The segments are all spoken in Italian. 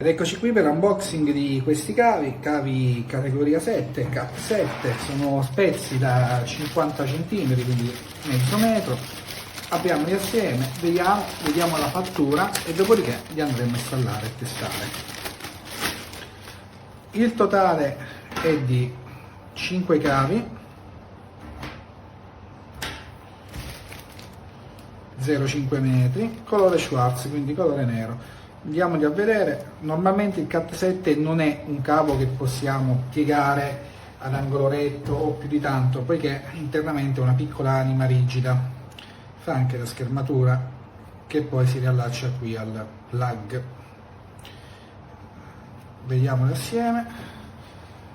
Ed eccoci qui per l'unboxing di questi cavi categoria 7, Cat 7, sono spezzi da 50 cm, quindi mezzo metro. Apriamoli assieme, vediamo la fattura e dopodiché li andremo a installare e testare. Il totale è di 5 cavi, 0,5 metri, colore Schwarz, quindi colore nero. Andiamoli a vedere. Normalmente il Cat 7 non è un cavo che possiamo piegare ad angolo retto o più di tanto, poiché internamente è una piccola anima rigida, fa anche la schermatura che poi si riallaccia qui al plug. Vediamoli assieme.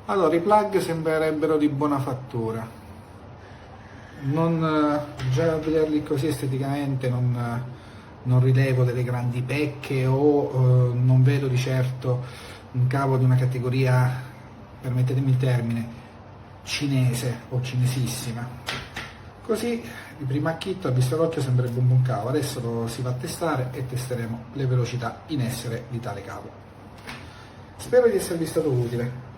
Allora, i plug sembrerebbero di buona fattura, già a vederli così esteticamente non rilevo delle grandi pecche o non vedo di certo un cavo di una categoria, permettetemi il termine, cinese o cinesissima. Così di primo acchito, a vista d'occhio, sembrerebbe un buon cavo. Adesso lo si va a testare e testeremo le velocità in essere di tale cavo. Spero di esservi stato utile.